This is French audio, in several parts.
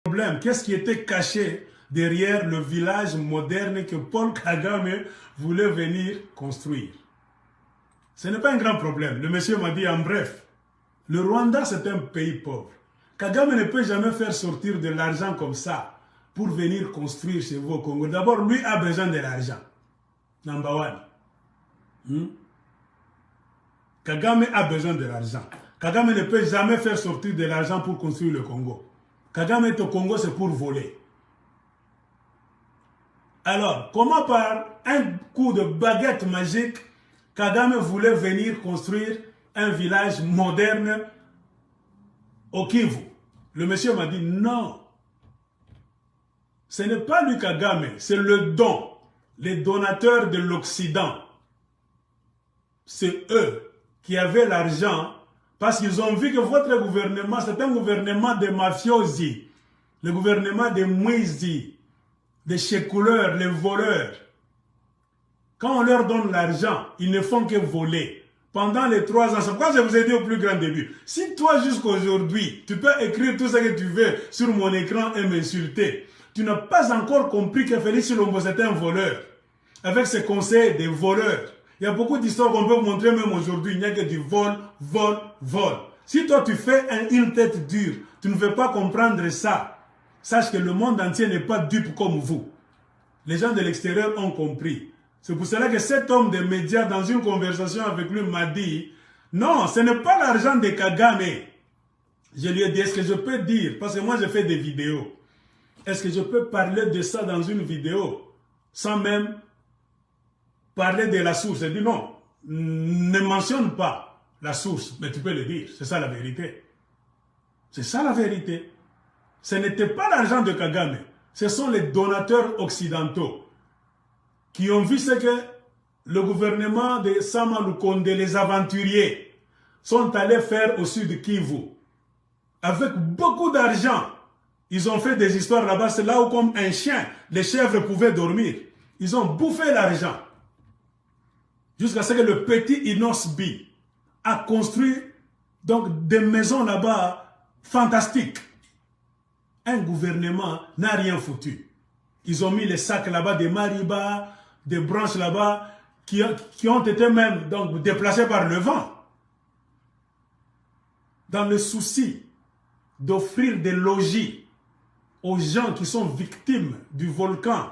problème? Qu'est-ce qui était caché derrière le village moderne que Paul Kagame voulait venir construire? Ce n'est pas un grand problème. Le monsieur m'a dit en bref, le Rwanda c'est un pays pauvre. Kagame ne peut jamais faire sortir de l'argent comme ça pour venir construire chez vous au Congo. D'abord, lui a besoin de l'argent. Number one. Kagame a besoin de l'argent. Kagame ne peut jamais faire sortir de l'argent pour construire le Congo. Kagame est au Congo, c'est pour voler. Alors, comment par un coup de baguette magique, Kagame voulait venir construire un village moderne au Kivu? Le monsieur m'a dit non. Ce n'est pas lui Kagame, c'est le don. Les donateurs de l'Occident. C'est eux qui avaient l'argent parce qu'ils ont vu que votre gouvernement, c'est un gouvernement de mafiosi. Le gouvernement des Mwizi, des chécouleurs, les voleurs. Quand on leur donne l'argent, ils ne font que voler. Pendant les 3 ans, c'est pourquoi je vous ai dit au plus grand début. Si toi, jusqu'aujourd'hui, tu peux écrire tout ce que tu veux sur mon écran et m'insulter, tu n'as pas encore compris que Félix Tshilombo c'était un voleur. Avec ses conseils des voleurs. Il y a beaucoup d'histoires qu'on peut vous montrer même aujourd'hui. Il n'y a que du vol, vol, vol. Si toi tu fais une tête dure, tu ne veux pas comprendre ça. Sache que le monde entier n'est pas dupe comme vous. Les gens de l'extérieur ont compris. C'est pour cela que cet homme des médias, dans une conversation avec lui, m'a dit « Non, ce n'est pas l'argent de Kagame. » Je lui ai dit « Est-ce que je peux dire, parce que moi je fais des vidéos, est-ce que je peux parler de ça dans une vidéo sans même parler de la source? » Il dit « Non, ne mentionne pas la source, mais tu peux le dire. C'est ça la vérité. C'est ça la vérité. Ce n'était pas l'argent de Kagame. Ce sont les donateurs occidentaux qui ont vu ce que le gouvernement de Sama Lukonde, les aventuriers, sont allés faire au sud Kivu. Avec beaucoup d'argent, ils ont fait des histoires là-bas. C'est là où, comme un chien, les chèvres pouvaient dormir. Ils ont bouffé l'argent. Jusqu'à ce que le petit Inosbi a construit donc des maisons là-bas fantastiques. Un gouvernement n'a rien foutu. Ils ont mis les sacs là-bas, des maribas, des branches là-bas, qui ont été même donc déplacées par le vent. Dans le souci d'offrir des logis aux gens qui sont victimes du volcan,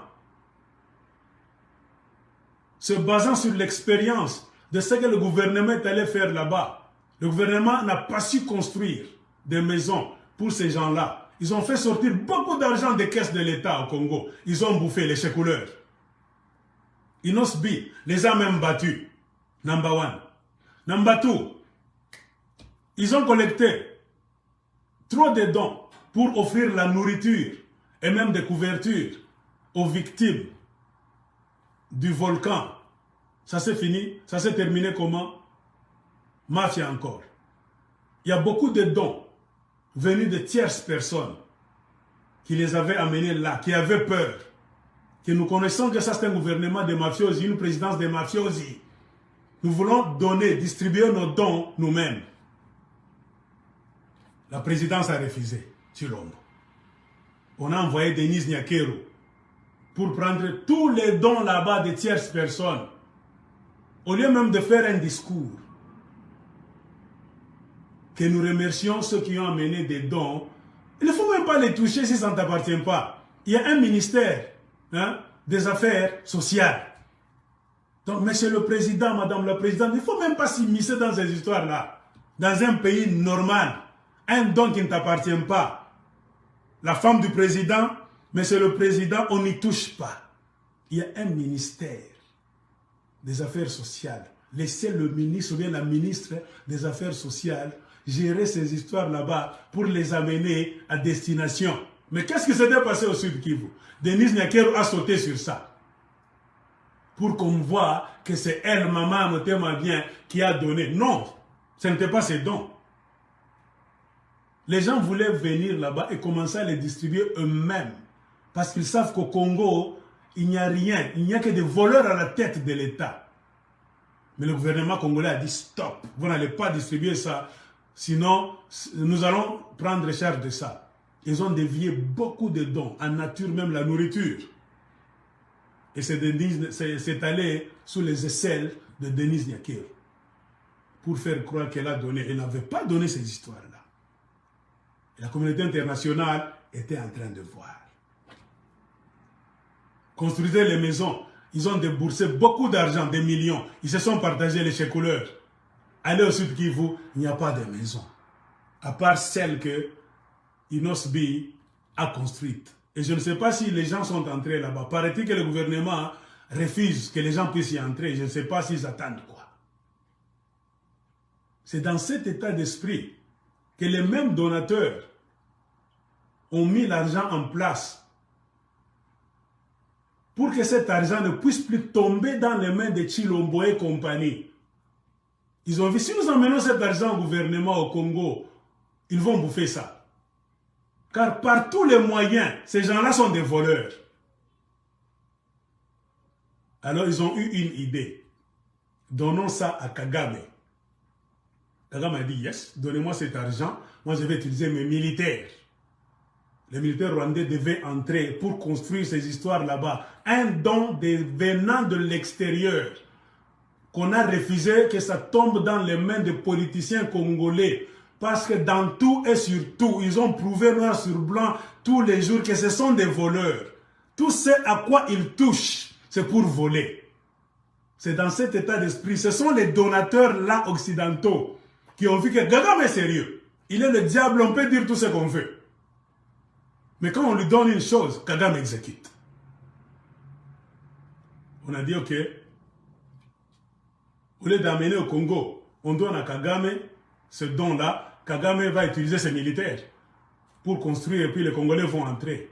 se basant sur l'expérience de ce que le gouvernement est allé faire là-bas. Le gouvernement n'a pas su construire des maisons pour ces gens-là. Ils ont fait sortir beaucoup d'argent des caisses de l'État au Congo. Ils ont bouffé les chécouleurs. Inosbi les a même battus. Number one. Number two, ils ont collecté trop de dons pour offrir la nourriture et même des couvertures aux victimes du volcan. Ça s'est fini, ça s'est terminé comment? Mafia encore. Il y a beaucoup de dons venus de tierces personnes qui les avaient amenés là, qui avaient peur. Que nous connaissons que ça c'est un gouvernement de mafiosi, une présidence de mafiosi. Nous voulons donner, distribuer nos dons nous-mêmes. La présidence a refusé, Tshilombo. On a envoyé Denis Nyakero pour prendre tous les dons là-bas de tierces personnes. Au lieu même de faire un discours, que nous remercions ceux qui ont amené des dons, il ne faut même pas les toucher si ça ne t'appartient pas. Il y a un ministère des affaires sociales. Donc, monsieur le président, madame la présidente, il ne faut même pas s'immiscer dans ces histoires-là. Dans un pays normal, un don qui ne t'appartient pas. La femme du président, monsieur le président, on n'y touche pas. Il y a un ministère des affaires sociales. Laissez le ministre ou bien la ministre des affaires sociales gérer ces histoires là-bas pour les amener à destination. Mais qu'est-ce qui s'était passé au Sud Kivu? Denis Nyakero a sauté sur ça. Pour qu'on voit que c'est elle, maman, Motema bien, qui a donné. Non, ce n'était pas ses dons. Les gens voulaient venir là-bas et commencer à les distribuer eux-mêmes. Parce qu'ils savent qu'au Congo, il n'y a rien. Il n'y a que des voleurs à la tête de l'État. Mais le gouvernement congolais a dit stop. Vous n'allez pas distribuer ça. Sinon, nous allons prendre charge de ça. Ils ont dévié beaucoup de dons, en nature, même la nourriture. Et c'est allé sous les aisselles de Denise Nyakero pour faire croire qu'elle a donné. Elle n'avait pas donné ces histoires-là. Et la communauté internationale était en train de voir. Construisaient les maisons. Ils ont déboursé beaucoup d'argent, des millions. Ils se sont partagés les chèques-couleurs. Allez au Sud Kivu, il n'y a pas de maison. À part celle que Inosbi a construite. Et je ne sais pas si les gens sont entrés là-bas. Paraît-il que le gouvernement refuse que les gens puissent y entrer. Je ne sais pas s'ils attendent quoi. C'est dans cet état d'esprit que les mêmes donateurs ont mis l'argent en place pour que cet argent ne puisse plus tomber dans les mains de Chilombo et compagnie. Ils ont vu, si nous emmenons cet argent au gouvernement au Congo, ils vont bouffer ça. Car par tous les moyens, ces gens-là sont des voleurs. Alors ils ont eu une idée. Donnons ça à Kagame. Kagame a dit, yes, donnez-moi cet argent, moi je vais utiliser mes militaires. Les militaires rwandais devaient entrer pour construire ces histoires là-bas. Un don venant de l'extérieur, qu'on a refusé que ça tombe dans les mains des politiciens congolais. Parce que dans tout et sur tout, ils ont prouvé noir sur blanc tous les jours que ce sont des voleurs. Tout ce à quoi ils touchent, c'est pour voler. C'est dans cet état d'esprit. Ce sont les donateurs là occidentaux qui ont vu que Kagame est sérieux. Il est le diable, on peut dire tout ce qu'on veut. Mais quand on lui donne une chose, Kagame exécute. On a dit, ok, au lieu d'amener au Congo, on donne à Kagame ce don-là. Kagame va utiliser ses militaires pour construire et puis les Congolais vont entrer.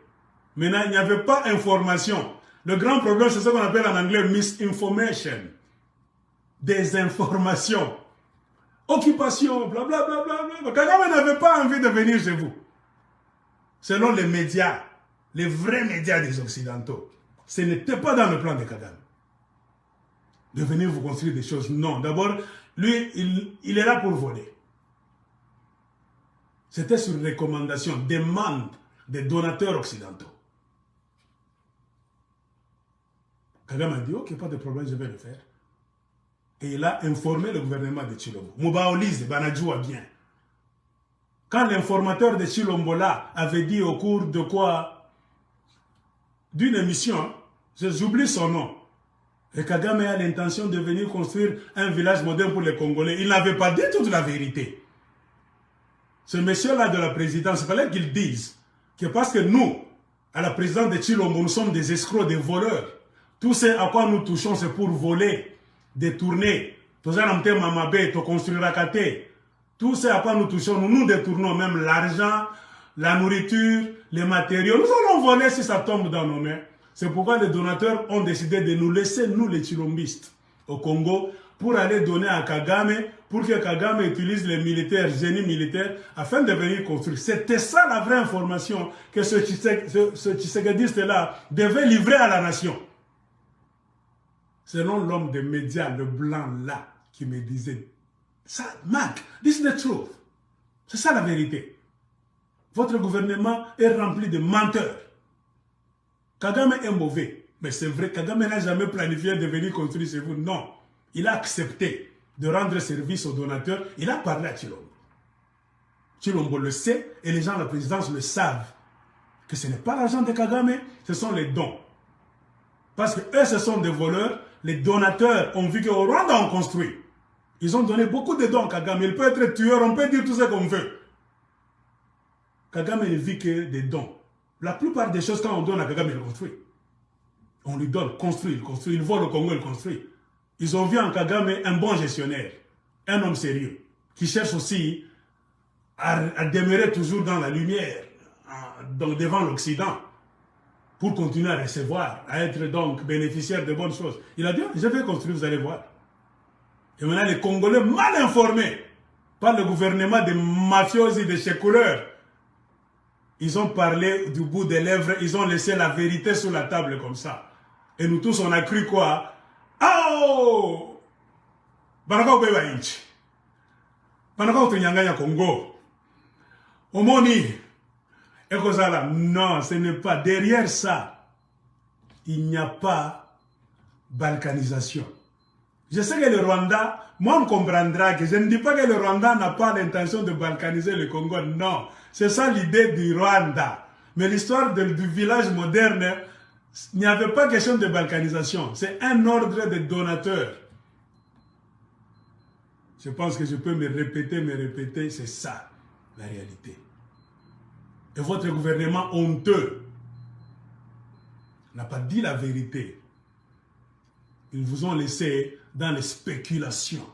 Maintenant, il n'y avait pas information. Le grand problème, c'est ce qu'on appelle en anglais misinformation. Désinformation. Occupation, blablabla. Kagame n'avait pas envie de venir chez vous. Selon les médias, les vrais médias des Occidentaux, ce n'était pas dans le plan de Kagame. De venir vous construire des choses. Non, d'abord, lui, il est là pour voler. C'était sur recommandation, demande des donateurs occidentaux. Kagame a dit, ok, pas de problème, je vais le faire. Et il a informé le gouvernement de Chilombo. Moubaolize, Banadjoua bien. Quand l'informateur de Chilombo là avait dit au cours de quoi, d'une émission, j'oublie son nom, et Kagame a l'intention de venir construire un village moderne pour les Congolais, il n'avait pas dit toute la vérité. Ce monsieur-là de la présidence, il fallait qu'il dise que parce que nous, à la présidence de Chilombo, nous sommes des escrocs, des voleurs. Tout ce à quoi nous touchons, c'est pour voler, détourner. Tout ce à quoi nous touchons, nous détournons même l'argent, la nourriture, les matériaux. Nous allons voler si ça tombe dans nos mains. C'est pourquoi les donateurs ont décidé de nous laisser, nous les chilombistes, au Congo, pour aller donner à Kagame, pour que Kagame utilise les militaires, génie militaire, afin de venir construire. C'était ça la vraie information que ce Tshisekediste-là devait livrer à la nation. Selon l'homme des médias, le blanc-là, qui me disait, ça, Marc, this is the truth. C'est ça la vérité. Votre gouvernement est rempli de menteurs. Kagame est mauvais. Mais c'est vrai, Kagame n'a jamais planifié de venir construire chez vous. Non. Il a accepté de rendre service aux donateurs. Il a parlé à Chilombo. Chilombo le sait et les gens de la présidence le savent. Que ce n'est pas l'argent de Kagame, ce sont les dons. Parce que eux, ce sont des voleurs. Les donateurs ont vu qu'au Rwanda, on construit. Ils ont donné beaucoup de dons à Kagame. Il peut être tueur, on peut dire tout ce qu'on veut. Kagame ne vit que des dons. La plupart des choses, quand on donne à Kagame, il construit. On lui donne, construit, il construit. Il vole au Congo, il construit. Ils ont vu en Kagame un bon gestionnaire, un homme sérieux, qui cherche aussi à demeurer toujours dans la lumière, devant l'Occident, pour continuer à recevoir, à être donc bénéficiaire de bonnes choses. Il a dit, je vais construire, vous allez voir. Et maintenant, les Congolais mal informés par le gouvernement des mafiosi, des chèques-couleurs, ils ont parlé du bout des lèvres, ils ont laissé la vérité sur la table comme ça. Et nous tous, on a cru quoi? Oh! Banaka ubeba inchi. Banaka utunyanganya Congo. Omoni. Et que ça là, non, ce n'est pas. Derrière ça, il n'y a pas balkanisation. Je sais que le Rwanda, moi on comprendra que je ne dis pas que le Rwanda n'a pas l'intention de balkaniser le Congo, non. C'est ça l'idée du Rwanda. Mais l'histoire du village moderne, il n'y avait pas question de balkanisation. C'est un ordre de donateurs. Je pense que je peux me répéter, c'est ça la réalité. Et votre gouvernement honteux n'a pas dit la vérité. Ils vous ont laissé dans les spéculations.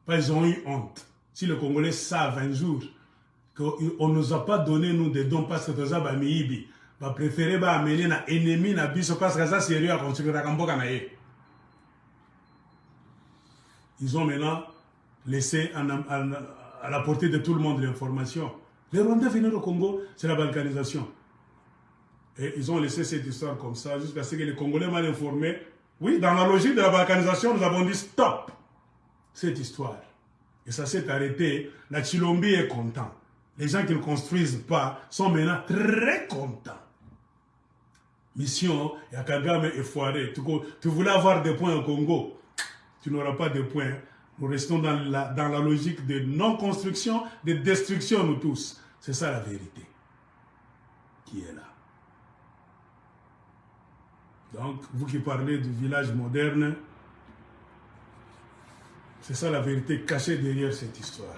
Ils ont eu honte. Si les Congolais savent un jour qu'on ne nous a pas donné nous des dons parce que nous avons amené amener un ennemi na biso parce que ça c'est sérieux à construire la Kamboka na ye. Ils ont maintenant laissé à la portée de tout le monde l'information. Les Rwandais venus au Congo, c'est la balkanisation. Et ils ont laissé cette histoire comme ça jusqu'à ce que les Congolais mal informés. Oui, dans la logique de la balkanisation, nous avons dit stop cette histoire. Et ça s'est arrêté. La Chilombi est content. Les gens qui ne construisent pas sont maintenant très contents. Mission, et Kagame est foiré. Tu voulais avoir des points au Congo. Tu n'auras pas de points. Nous restons dans la logique de non-construction, de destruction, nous tous. C'est ça la vérité qui est là. Donc, vous qui parlez du village moderne, c'est ça la vérité cachée derrière cette histoire.